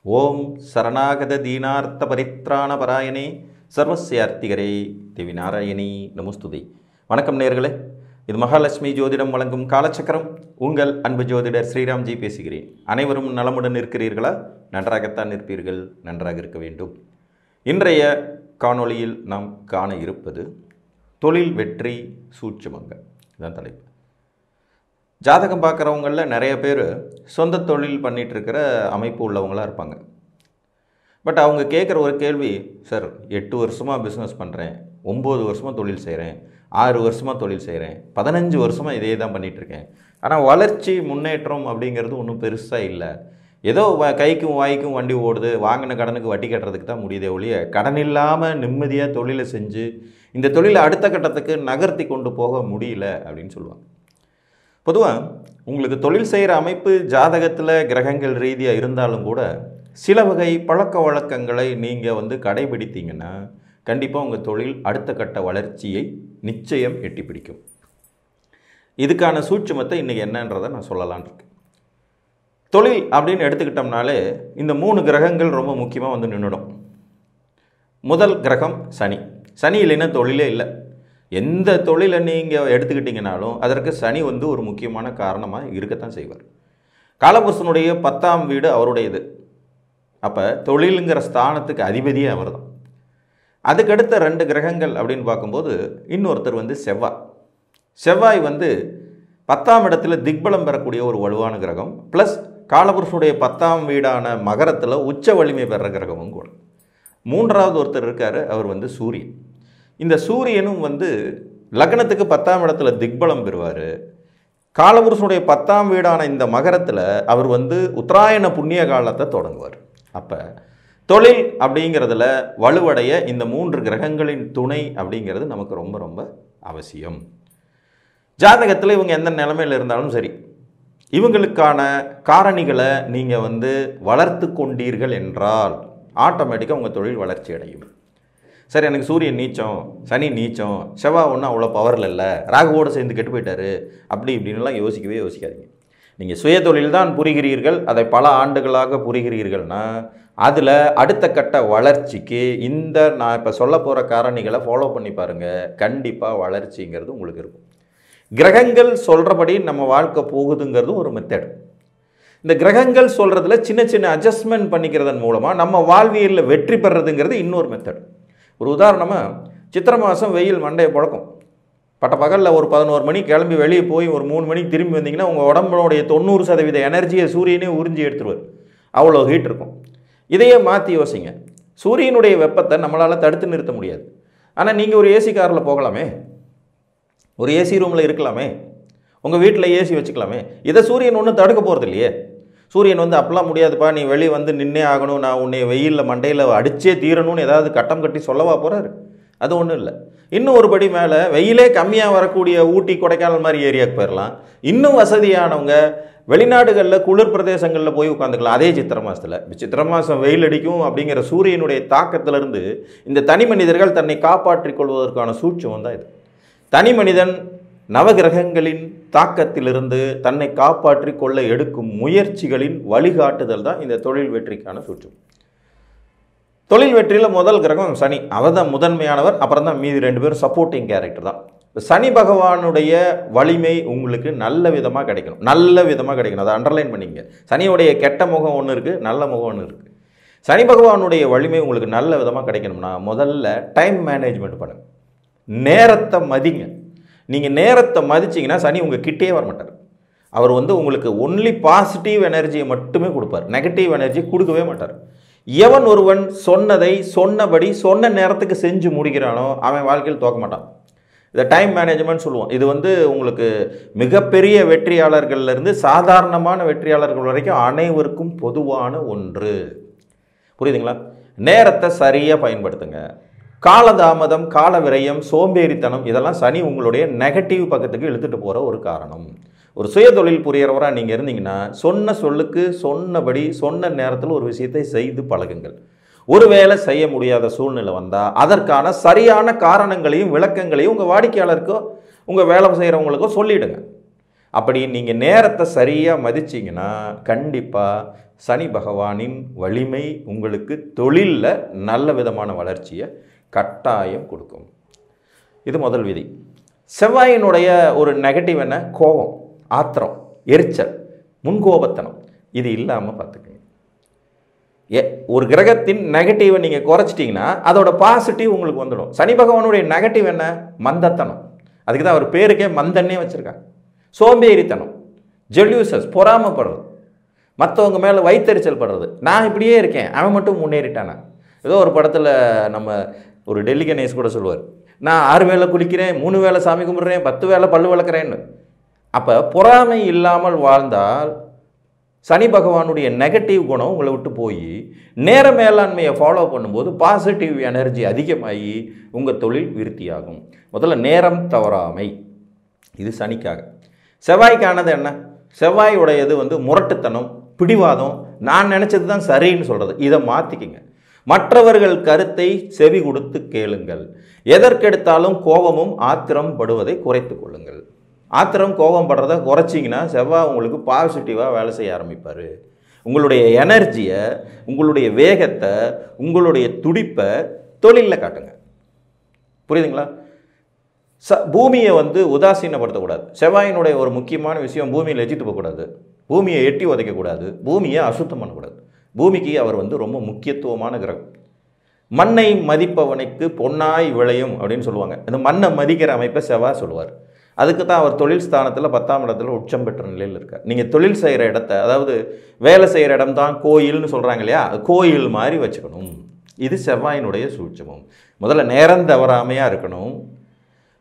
ஓம் சரணாகத தீனார்த்த பரித்ராண பராயணே சர்வஸ்யார்த்திகரே தேவி நாராயணி நமஸ்துதே. வணக்கம் நேயர்களே, இது மகாலட்சுமி ஜோதிடம் வழங்கும் காலச்சக்கரம். உங்கள் அன்பு ஜோதிடர் ஸ்ரீராம்ஜி பேசுகிறேன். அனைவரும் நலமுடன் இருக்கிறீர்களா? நன்றாகத்தான் இருப்பீர்கள், நன்றாக இருக்க வேண்டும். இன்றைய காணொளியில் நாம் காண இருப்பது தொழில் வெற்றி சூட்சுமங்கள். இதுதான் தலைப்பு. ஜாதகம் பார்க்குறவங்களில் நிறைய பேர் சொந்த தொழில் பண்ணிகிட்ருக்கிற அமைப்பு உள்ளவங்களாக இருப்பாங்க. பட் அவங்க கேட்குற ஒரு கேள்வி, சார் 8 வருஷமாக பிஸ்னஸ் பண்ணுறேன், 9 வருஷமாக தொழில் செய்கிறேன், 6 வருஷமாக தொழில் செய்கிறேன், 15 வருஷமாக இதே தான் பண்ணிகிட்ருக்கேன், ஆனால் வளர்ச்சி முன்னேற்றம் அப்படிங்கிறது ஒன்றும் பெருசாக இல்லை. ஏதோ கைக்கும் வாய்க்கும் வண்டி ஓடுது, வாங்கின கடனுக்கு வட்டி கட்டுறதுக்கு தான் முடியுதே ஒழிய கடன் இல்லாமல் நிம்மதியாக தொழிலை செஞ்சு இந்த தொழிலை அடுத்த கட்டத்துக்கு நகர்த்தி கொண்டு போக முடியல அப்படின்னு சொல்லுவாங்க. பொதுவாக உங்களுக்கு தொழில் செய்கிற அமைப்பு ஜாதகத்தில் கிரகங்கள் ரீதியாக இருந்தாலும் கூட சில வகை பழக்க வழக்கங்களை நீங்கள் கடைபிடித்தீங்கன்னா கண்டிப்பாக உங்கள் தொழில் அடுத்த கட்ட வளர்ச்சியை நிச்சயம் எட்டி பிடிக்கும். இதுக்கான சூட்சுமத்தை இன்றைக்கி என்னன்றதை நான் சொல்லலான் இருக்கேன். தொழில் அப்படின்னு எடுத்துக்கிட்டோம்னாலே இந்த 3 கிரகங்கள் ரொம்ப முக்கியமாக நின்றுடும். முதல் கிரகம் சனி. சனி இல்லைன்னா தொழிலே இல்லை. எந்த தொழிலை நீங்கள் எடுத்துக்கிட்டிங்கனாலும் அதற்கு சனி ஒரு முக்கியமான காரணமாக இருக்கத்தான் செய்வார். காலபுருஷனுடைய 10ஆம் வீடு அவருடையது. அப்போ தொழிலுங்கிற ஸ்தானத்துக்கு அதிபதியே அவர் தான். அதுக்கடுத்த 2 கிரகங்கள் அப்படின்னு பார்க்கும்போது இன்னொருத்தர் செவ்வாய். செவ்வாய் 10ஆம் இடத்துல திக்பலம் பெறக்கூடிய ஒரு வலுவான கிரகம். ப்ளஸ் காலபுருஷனுடைய 10ஆம் வீடான மகரத்தில் உச்ச வலிமை பெற கிரகமும் கூட. 3ஆவது ஒருத்தர் இருக்கார், அவர் சூரியன். இந்த சூரியனும் லக்னத்துக்கு 10ஆம் இடத்துல திக்பலம் பெறுவார். காலபுருஷனுடைய 10ஆம் வீடான இந்த மகரத்தில் அவர் உத்தராயண புண்ணிய காலத்தை தொடங்குவார். அப்போ தொழில் அப்படிங்கிறதுல வலுவடைய இந்த 3 கிரகங்களின் துணை அப்படிங்கிறது நமக்கு ரொம்ப ரொம்ப அவசியம். ஜாதகத்தில் இவங்க எந்த நிலைமையில் இருந்தாலும் சரி, இவங்களுக்கான காரணிகளை நீங்கள் வளர்த்து கொண்டீர்கள் என்றால் ஆட்டோமேட்டிக்காக உங்கள் தொழில் வளர்ச்சி அடையும். சரி, எனக்கு சூரியன் நீச்சம், சனி நீச்சம், செவ்வாய் ஒன்றும் அவ்வளோ பவரில் இல்லை, ராகுவோடு சேர்ந்து கெட்டு போயிட்டாரு, அப்படி இப்படின்லாம் யோசிக்காதீங்க. நீங்கள் சுய தொழில் தான் புரிகிறீர்கள், அதை பல ஆண்டுகளாக புரிகிறீர்கள்னா அதில் அடுத்த கட்ட வளர்ச்சிக்கு நான் இப்போ சொல்ல போகிற காரணிகளை ஃபாலோ பண்ணி பாருங்கள். கண்டிப்பாக வளர்ச்சிங்கிறது உங்களுக்கு இருக்கும். கிரகங்கள் சொல்கிறபடி நம்ம வாழ்க்கை போகுதுங்கிறது ஒரு மெத்தட். இந்த கிரகங்கள் சொல்கிறதுல சின்ன சின்ன அட்ஜஸ்ட்மெண்ட் பண்ணிக்கிறதன் மூலமாக நம்ம வாழ்வியலில் வெற்றி பெறதுங்கிறது இன்னொரு மெத்தட். ஒரு உதாரணமாக, சித்திரை மாதம் வெயில் மண்டையை புழக்கும். பட்ட பகலில் ஒரு 11 மணிக்கு கிளம்பி வெளியே போய் ஒரு 3 மணிக்கு திரும்பி வந்தீங்கன்னா உங்கள் உடம்புடைய 90% எனர்ஜியை சூரியனே உறிஞ்சி எடுத்துருவார். அவ்வளோ ஹீட் இருக்கும். இதையே மாற்றி யோசிங்க. சூரியனுடைய வெப்பத்தை நம்மளால் தடுத்து நிறுத்த முடியாது. ஆனால் நீங்கள் ஒரு ஏசி காரில் போகலாமே, ஒரு ஏசி ரூமில் இருக்கலாமே, உங்கள் வீட்டில் ஏசி வச்சுக்கலாமே. இதை சூரியன் ஒன்றும் தடுக்க போகிறது இல்லையே. சூரியன் அப்பெல்லாம் முடியாதுப்பா, நீ வெளியே நின்னே ஆகணும், நான் உன்னை வெயிலில் மண்டையில் அடித்தே தீரணும்னு ஏதாவது கட்டம் கட்டி சொல்லவா போகிறாரு? அது ஒன்றும் இல்லை. இன்னும் ஒரு படி மேலே வெயிலே கம்மியாக வரக்கூடிய ஊட்டி கொடைக்கானல் மாதிரி ஏரியாவுக்கு போயிடலாம். இன்னும் வசதியானவங்க வெளிநாடுகளில் குளிர் பிரதேசங்களில் போய் உட்காந்துக்கலாம். அதே சித்திரை மாதத்தில். சித்திரை மாதம் வெயில் அடிக்கும் அப்படிங்கிற சூரியனுடைய தாக்கத்திலிருந்து இந்த தனி மனிதர்கள் தன்னை காப்பாற்றிக் கொள்வதற்கான சூட்சம் தான் இது. தனி மனிதன் நவகிரகங்களின் தாக்கத்திலிருந்து தன்னை காப்பாற்றி கொள்ள எடுக்கும் முயற்சிகளின் வழிகாட்டுதல் தான் இந்த தொழில் வெற்றிக்கான சூட்சம். தொழில் வெற்றியில் முதல் கிரகம் சனி. அவர் தான் முதன்மையானவர். அப்புறம் தான் மீதி 2 பேரும் சப்போர்ட்டிங் கேரக்டர் தான். சனி பகவானுடைய வலிமை உங்களுக்கு நல்ல விதமாக கிடைக்கணும். நல்ல விதமாக கிடைக்கணும். அதை அண்டர்லைன் பண்ணிங்க. சனியுடைய கெட்ட முகம் ஒன்று இருக்குது, நல்ல முகம் ஒன்று இருக்குது. சனி பகவானுடைய வலிமை உங்களுக்கு நல்ல விதமாக கிடைக்கணும்னா முதல்ல டைம் மேனேஜ்மெண்ட் பண்ணுங்க. நேரத்தை மதிங்க. நீங்கள் நேரத்தை மதிச்சிங்கன்னா சனி உங்கள் கிட்டே வரமாட்டார். அவர் உங்களுக்கு ஒன்லி பாசிட்டிவ் எனர்ஜியை மட்டுமே கொடுப்பார். நெகட்டிவ் எனர்ஜி கொடுக்கவே மாட்டார். எவன் ஒருவன் சொன்னதை சொன்னபடி சொன்ன நேரத்துக்கு செஞ்சு முடிக்கிறானோ அவன் வாழ்க்கையில் தோக்க மாட்டான். இதை டைம் மேனேஜ்மெண்ட் சொல்லுவோம். இது உங்களுக்கு மிகப்பெரிய வெற்றியாளர்கள்லேருந்து சாதாரணமான வெற்றியாளர்கள் வரைக்கும் அனைவருக்கும் பொதுவான ஒன்று. புரியுதுங்களா? நேரத்தை சரியாக பயன்படுத்துங்க. காலதாமதம், கால விரயம், சோம்பேறித்தனம் இதெல்லாம் சனி உங்களுடைய நெகட்டிவ் பக்கத்துக்கு இழுத்துட்டு போகிற ஒரு காரணம். ஒரு சுய தொழில் புரியறவராக நீங்கள் இருந்தீங்கன்னா சொன்ன சொல்லுக்கு சொன்னபடி சொன்ன நேரத்தில் ஒரு விஷயத்தை செய்து பழகுங்கள். ஒருவேளை செய்ய முடியாத சூழ்நிலை வந்தால் அதற்கான சரியான காரணங்களையும் விளக்கங்களையும் உங்கள் வாடிக்கையாளருக்கோ உங்கள் வேலை செய்கிறவங்களுக்கோ சொல்லிவிடுங்க. அப்படி நீங்கள் நேரத்தை சரியாக மதிச்சிங்கன்னா கண்டிப்பாக சனி பகவானின் வலிமை உங்களுக்கு தொழிலில் நல்ல விதமான வளர்ச்சியை கட்டாயம் கொடுக்கும். இது முதல் விதி. செவ்வாயினுடைய ஒரு நெகட்டிவ் என்ன? கோபம், ஆத்திரம், எரிச்சல், முன்கோபத்தனம். இது இல்லாமல் பார்த்துக்கங்க. ஒரு கிரகத்தின் நெகட்டிவை நீங்கள் குறைச்சிட்டிங்கன்னா அதோட பாசிட்டிவ் உங்களுக்கு வந்துடும். சனி பகவானுடைய நெகட்டிவ் என்ன? மந்தத்தனம். அதுக்கு தான் அவர் பேருக்கே மந்தன்னே வச்சுருக்காங்க. சோம்பேறித்தனம், ஜெல்யூசஸ், பொறாமப்படுறது, மற்றவங்க மேலே வைத்தறிச்சல் படுறது. நான் இப்படியே இருக்கேன், அவன் மட்டும் முன்னேறிட்டானா. ஏதோ ஒரு படத்தில் நம்ம ஒரு டெல்லி கணேஷ் கூட சொல்லுவார், நான் 6 வேளை குளிக்கிறேன், 3 வேளை சாமி கும்பிட்றேன், 10 வேளை பல்லு வளர்க்குறேன்னு. அப்போ பொறாமை இல்லாமல் வாழ்ந்தால் சனி பகவானுடைய நெகட்டிவ் குணம் உங்களை விட்டு போய் நேர மேலாண்மையை ஃபாலோ பண்ணும்போது பாசிட்டிவ் எனர்ஜி அதிகமாகி உங்கள் தொழில் விருத்தியாகும். முதல்ல நேரம் தவறாமை, இது சனிக்காக. செவ்வாய்க்கானது என்ன? செவ்வாயுடையது முரட்டுத்தனம், பிடிவாதம், நான் நினச்சது தான் சரின்னு சொல்கிறது. இதை மாற்றிக்கிங்க. மற்றவர்கள் கருத்தை செவி கொடுத்து கேளுங்கள். எதற்கெடுத்தாலும் கோபமும் ஆத்திரம் படுவதை குறைத்து கொள்ளுங்கள். ஆத்திரம் கோபம் படுறதை குறைச்சிங்கன்னா செவ்வாய் உங்களுக்கு பாசிட்டிவாக வேலை செய்ய ஆரம்பிப்பார். உங்களுடைய எனர்ஜியை, உங்களுடைய வேகத்தை, உங்களுடைய துடிப்பை தொழிலில் காட்டுங்க. புரியுதுங்களா? பூமியை உதாசீனப்படுத்தக்கூடாது. செவ்வாயினுடைய ஒரு முக்கியமான விஷயம், பூமியில் எச்சிட்டு போகக்கூடாது, பூமியை எட்டி உதைக்கக்கூடாது, பூமியை அசுத்தம் பண்ணக்கூடாது. பூமிக்கு அவர் ரொம்ப முக்கியத்துவமான கிரகம். மண்ணை மதிப்பவனுக்கு பொன்னாய் விளையும் அப்படின்னு சொல்லுவாங்க. இந்த மண்ணை மதிக்கிற அமைப்பை செவ்வாய் சொல்லுவார். அதுக்கு தான் அவர் தொழில் ஸ்தானத்தில் 10ஆம் இடத்துல உச்சம் பெற்ற நிலையில் இருக்கார். நீங்கள் தொழில் செய்கிற இடத்த, அதாவது வேலை செய்கிற இடம் தான் கோயில்னு சொல்கிறாங்க இல்லையா, கோயில் மாதிரி வச்சுக்கணும். இது செவ்வாயினுடைய சூட்சமம். முதல்ல நேரம் தவறாமையாக இருக்கணும்.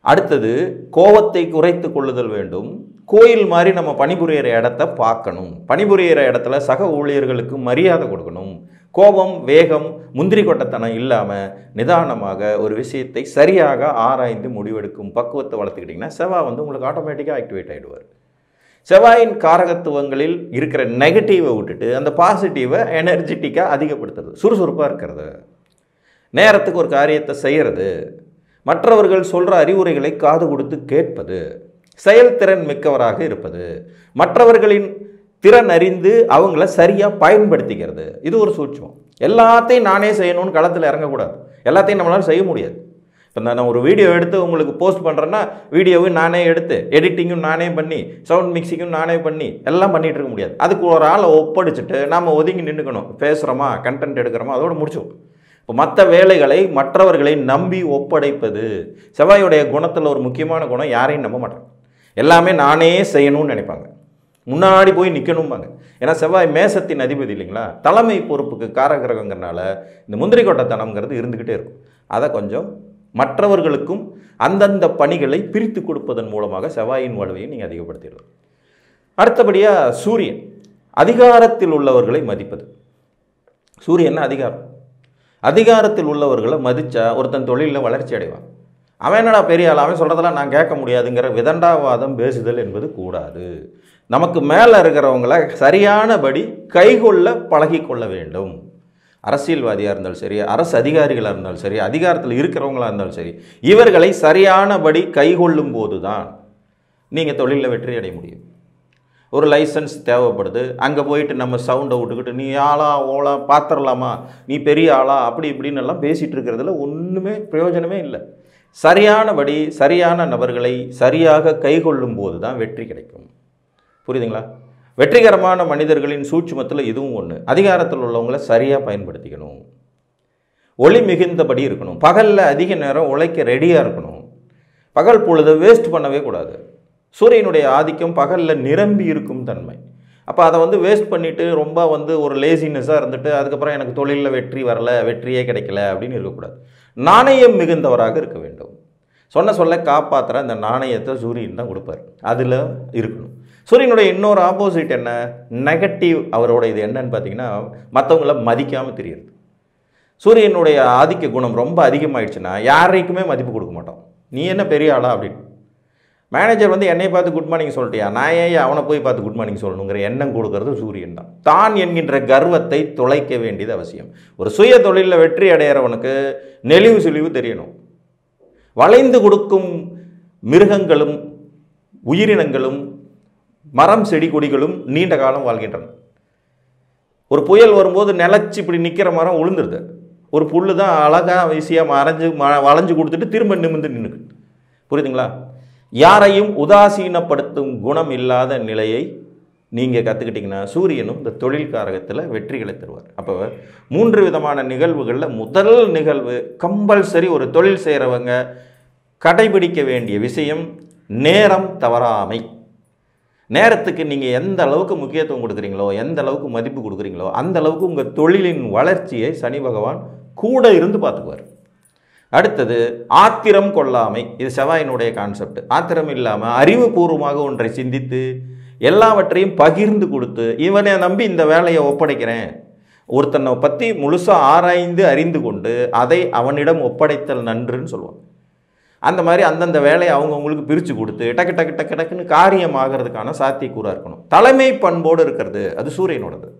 அடுத்தது கோபத்தை குறைத்து கொள்ளுதல் வேண்டும். கோயில் மாதிரி நம்ம பணிபுரிகிற இடத்த பார்க்கணும். பணிபுரிகிற இடத்துல சக ஊழியர்களுக்கு மரியாதை கொடுக்கணும். கோபம், வேகம், முந்திரி கொட்டத்தனம் இல்லாமல் நிதானமாக ஒரு விஷயத்தை சரியாக ஆராய்ந்து முடிவெடுக்கும் பக்குவத்தை வளர்த்துக்கிட்டிங்கன்னா செவ்வாய் உங்களுக்கு ஆட்டோமேட்டிக்காக ஆக்டிவேட் ஆகிடுவார். செவ்வாயின் காரகத்துவங்களில் இருக்கிற நெகட்டிவை விட்டுட்டு அந்த பாசிட்டிவை எனர்ஜெட்டிக்காக அதிகப்படுத்துறது, சுறுசுறுப்பாக இருக்கிறது, நேரத்துக்கு ஒரு காரியத்தை செய்கிறது, மற்றவர்கள் சொல்கிற அறிவுரைகளை காது கொடுத்து கேட்பது, செயல்திறன் மிக்கவராக இருப்பது, மற்றவர்களின் திறன் அறிந்து அவங்கள சரியாக பயன்படுத்திக்கிறது. இது ஒரு சூட்சமம். எல்லாத்தையும் நானே செய்யணும்னு களத்தில் இறங்கக்கூடாது. எல்லாத்தையும் நம்மளால் செய்ய முடியாது. இப்போ நான் ஒரு வீடியோ எடுத்து உங்களுக்கு போஸ்ட் பண்ணுறேன்னா வீடியோவும் நானே எடுத்து எடிட்டிங்கும் நானே பண்ணி சவுண்ட் மிக்சிங்கும் நானே பண்ணி எல்லாம் பண்ணிகிட்டு இருக்க முடியாது. அதுக்கு ஒரு ஆளை ஒப்படைச்சிட்டு நாம் ஒதுங்கி நின்றுக்கணும். பேசுகிறோமா, கண்டென்ட் எடுக்கிறோமா, அதோடு முடிச்சோம். இப்போ மற்ற வேலைகளை மற்றவர்களை நம்பி ஒப்படைப்பது. செவ்வாயுடைய குணத்தில் ஒரு முக்கியமான குணம், யாரையும் நம்ப மாட்டாங்க. எல்லாமே நானே செய்யணும்னு நினைப்பாங்க, முன்னாடி போய் நிற்கணும்பாங்க. ஏன்னா செவ்வாய் மேசத்தின் அதிபதி இல்லைங்களா, தலைமை பொறுப்புக்கு காரகிரகங்கிறனால இந்த முந்திரி கொட்டத்தனம்ங்கிறது இருந்துக்கிட்டே இருக்கும். அதை கொஞ்சம் மற்றவர்களுக்கும் அந்தந்த பணிகளை பிரித்து கொடுப்பதன் மூலமாக செவ்வாயின் வலுவையை நீங்கள் அதிகப்படுத்திடலாம். அடுத்தபடியாக சூரியன், அதிகாரத்தில் உள்ளவர்களை மதிப்பது. சூரியன் அதிகாரம். அதிகாரத்தில் உள்ளவர்களை மதித்தா ஒருத்தன் தொழிலில் வளர்ச்சி அடைவான். அவன் என்னடா பெரிய ஆள், அவன் சொல்கிறதெல்லாம் நான் கேட்க முடியாதுங்கிற விதண்டாவாதம் பேசுதல் என்பது கூடாது. நமக்கு மேலே இருக்கிறவங்கள சரியானபடி கைகொள்ள பழகி கொள்ள வேண்டும். அரசியல்வாதியாக இருந்தாலும் சரி, அரசு அதிகாரிகளாக இருந்தாலும் சரி, அதிகாரத்தில் இருக்கிறவங்களாக இருந்தாலும் சரி, இவர்களை சரியானபடி கைகொள்ளும் போது தான் நீங்கள் தொழிலில் வெற்றி அடைய முடியும். ஒரு லைசன்ஸ் தேவைப்படுது, அங்கே போயிட்டு நம்ம சவுண்டை விட்டுக்கிட்டு நீ ஆளா ஓலா பார்த்துடலாமா, நீ பெரிய ஆளா, அப்படி இப்படின்னு எல்லாம் பேசிகிட்டு இருக்கிறதுல ஒன்றுமே பிரயோஜனமே இல்லை. சரியானபடி சரியான நபர்களை சரியாக கைகொள்ளும் போது தான் வெற்றி கிடைக்கும். புரியுதுங்களா? வெற்றிகரமான மனிதர்களின் சூட்சுமத்தில் இதுவும் ஒன்று. அதிகாரத்தில் உள்ளவங்களை சரியாக பயன்படுத்திக்கணும். ஒளி மிகுந்தபடி இருக்கணும். பகலில் அதிக நேரம் உழைக்க ரெடியாக இருக்கணும். பகல் பொழுதை வேஸ்ட் பண்ணவே கூடாது. சூரியனுடைய ஆதிக்கம் பகலில் நிரம்பி இருக்கும் தன்மை. அப்போ அதை வேஸ்ட் பண்ணிவிட்டு ரொம்ப ஒரு லேசினஸாக இருந்துட்டு அதுக்கப்புறம் எனக்கு தொழிலில் வெற்றி வரலை, வெற்றியே கிடைக்கல அப்படின்னு இருக்கக்கூடாது. நாணயம் மிகுந்தவராக இருக்க வேண்டும். சொல்ல காப்பாற்றுற அந்த நாணயத்தை சூரியன் தான் கொடுப்பார். அதில் இருக்கணும். சூரியனுடைய இன்னொரு ஆப்போசிட் என்ன? நெகட்டிவ். அவரோட இது என்னன்னு பார்த்தீங்கன்னா, மற்றவங்கள மதிக்காமல் தெரியுது. சூரியனுடைய ஆதிக்க குணம் ரொம்ப அதிகமாகிடுச்சுன்னா யாரைக்குமே மதிப்பு கொடுக்க மாட்டோம். நீ என்ன பெரிய ஆளா அப்படின்னு. மேனேஜர் என்னை பார்த்து குட் மார்னிங் சொல்லிட்டியா, நான் ஏன் அவனை போய் பார்த்து குட் மார்னிங் சொல்லணுங்கிற எண்ணம் கொடுக்கறது சூரியன் தான். தான் என்கின்ற கர்வத்தை தொலைக்க வேண்டியது அவசியம். ஒரு சுய தொழிலில் வெற்றி அடைகிறவனுக்கு நெளிவு சுழிவு தெரியணும். வளைந்து கொடுக்கும் மிருகங்களும் உயிரினங்களும் மரம் செடி கொடிகளும் நீண்ட காலம் வாழ்கின்றன. ஒரு புயல் வரும்போது நிலச்சி இப்படி நிற்கிற மரம் உளுந்துருது. ஒரு புல் தான் அழகாக ஈஸியாக வளைஞ்சு கொடுத்துட்டு திரும்ப நிமிர்ந்து நின்றுக்கு. புரியுதுங்களா? யாரையும் உதாசீனப்படுத்தும் குணம் இல்லாத நிலையை நீங்கள் கற்றுக்கிட்டிங்கன்னா சூரியனும் இந்த தொழில் காரகத்தில் வெற்றிகளை தருவார். அப்போ 3 விதமான நிகழ்வுகளில் முதல் நிகழ்வு கம்பல்சரி ஒரு தொழில் செய்கிறவங்க கடைபிடிக்க வேண்டிய விஷயம் நேரம் தவறாமை. நேரத்துக்கு நீங்கள் எந்த அளவுக்கு முக்கியத்துவம் கொடுக்குறீங்களோ, எந்த அளவுக்கு மதிப்பு கொடுக்குறீங்களோ, அந்த அளவுக்கு உங்கள் தொழிலின் வளர்ச்சியை சனி பகவான் கூட இருந்து பார்த்துக்குவார். அடுத்தது ஆத்திரம் கொள்ளாமை. இது செவ்வாயினுடைய கான்செப்ட். ஆத்திரம் இல்லாமல் அறிவுபூர்வமாக ஒன்றை சிந்தித்து எல்லாவற்றையும் பகிர்ந்து கொடுத்து இவனை நம்பி இந்த வேலையை ஒப்படைக்கிறேன், ஒருத்தனை பற்றி முழுசாக ஆராய்ந்து அறிந்து கொண்டு அதை அவனிடம் ஒப்படைத்தல் நன்றுன்னு சொல்லுவாங்க. அந்த மாதிரி அந்தந்த வேலையை அவங்கவுங்களுக்கு பிரித்து கொடுத்து டக்கு டக்கு டக்கு டக்குன்னு காரியமாகிறதுக்கான சாத்தியக்கூறாக இருக்கணும். தலைமை பண்போடு இருக்கிறது அது சூரியனோடது.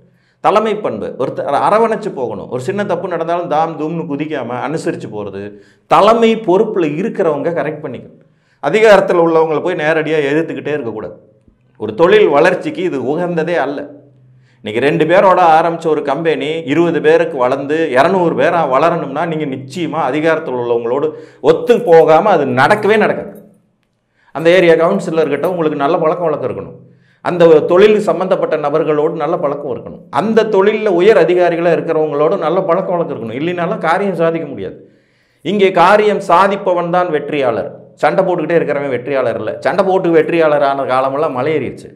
தலைமை பண்பு, ஒருத்தர் அரவணைச்சு போகணும். ஒரு சின்ன தப்பு நடந்தாலும் தாம் தூம்னு குதிக்காமல் அனுசரித்து போகிறது. தலைமை பொறுப்பில் இருக்கிறவங்க கரெக்ட் பண்ணிக்கணும். அதிகாரத்தில் உள்ளவங்களை போய் நேரடியாக எதிர்த்துக்கிட்டே இருக்கக்கூடாது. ஒரு தொழில் வளர்ச்சிக்கு இது உகந்ததே அல்ல. இன்றைக்கி 2 பேரோட ஆரம்பித்த ஒரு கம்பெனி 20 பேருக்கு வளர்ந்து 200 பேராக வளரணும்னா நீங்கள் நிச்சயமாக அதிகாரத்தில் உள்ளவங்களோடு ஒத்து போகாமல் அது நடக்கவே நடக்காது. அந்த ஏரியா கவுன்சிலர்கிட்ட உங்களுக்கு நல்ல பழக்கம் வழக்கம் இருக்கணும். அந்த தொழில் சம்பந்தப்பட்ட நபர்களோடு நல்ல பழக்கம் இருக்கணும். அந்த தொழிலில் உயர் அதிகாரிகளாக இருக்கிறவங்களோடு நல்ல பழக்கம் வழக்கம் இருக்கணும். இல்லைனாலும் காரியம் சாதிக்க முடியாது. இங்கே காரியம் சாதிப்பவன் தான் வெற்றியாளர். சண்டை போட்டுக்கிட்டே இருக்கிறவன் வெற்றியாளர் இல்லை. சண்டை போட்டு வெற்றியாளரான காலமெல்லாம் மலையேறிடுச்சு.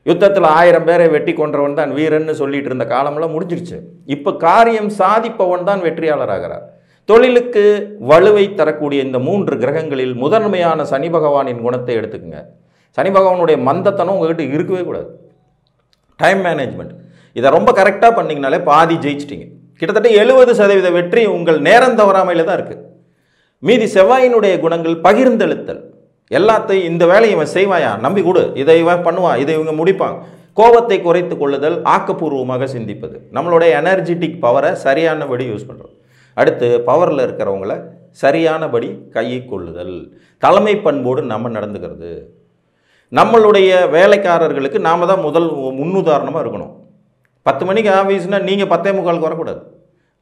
யுத்தத்தில் 1000 பேரை வெட்டி கொன்றவன் தான் வீரன்னு சொல்லிட்டு இருந்த காலமெல்லாம் முடிஞ்சிருச்சு. இப்போ காரியம் சாதிப்பவன் தான் வெற்றியாளர் ஆகிறார். தொழிலுக்கு வலுவை தரக்கூடிய இந்த 3 கிரகங்களில் முதன்மையான சனி பகவானின் குணத்தை எடுத்துக்கங்க. சனி பகவானுடைய மந்தத்தனம் உங்ககிட்ட இருக்கவே கூடாது. டைம் மேனேஜ்மெண்ட், இதை ரொம்ப கரெக்டாக பண்ணிங்கனாலே பாதி ஜெயிச்சிட்டிங்க. கிட்டத்தட்ட 70% வெற்றி உங்கள் நேரம் தவறாமையில் தான் இருக்குது. மீதி செவ்வாயினுடைய குணங்கள் பகிர்ந்தெழுத்தல். எல்லாத்தையும் இந்த வேலையை இவன் செய்வாயா, நம்பி கொடு, இதை இவன் பண்ணுவான், இதை இவங்க முடிப்பாங்க. கோபத்தை குறைத்து கொள்ளுதல், ஆக்கப்பூர்வமாக சிந்திப்பது, நம்மளுடைய எனர்ஜெட்டிக் பவரை சரியானபடி யூஸ் பண்ணுறது. அடுத்து பவரில் இருக்கிறவங்கள சரியானபடி கையை கொள்ளுதல், தலைமை பண்போடு நம்ம நடந்துக்கிறது. நம்மளுடைய வேலைக்காரர்களுக்கு நாம் தான் முதல் முன்னுதாரணமாக இருக்கணும். 10 மணிக்கு ஆஃபீஸ்னால் நீங்கள் 10:45 வரக்கூடாது.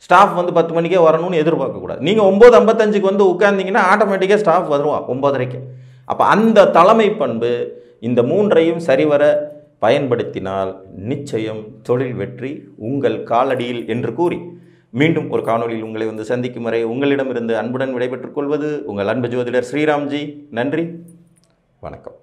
ஸ்டாஃப் 10 மணிக்கே வரணும்னு எதிர்பார்க்கக்கூடாது. நீங்கள் 9:55 உட்கார்ந்தீங்கன்னா ஆட்டோமேட்டிக்காக ஸ்டாஃப் வருவான் 9:30. அப்போ அந்த தலைமை பண்பு இந்த 3ஐயும் சரிவர பயன்படுத்தினால் நிச்சயம் தொழில் வெற்றி உங்கள் காலடியில் என்று கூறி மீண்டும் ஒரு காணொலியில் உங்களை சந்திக்கும் வரை உங்களிடமிருந்து அன்புடன் விடைபெற்றுக் கொள்வது உங்கள் அன்பு ஜோதிடர் ஸ்ரீராம்ஜி. நன்றி, வணக்கம்.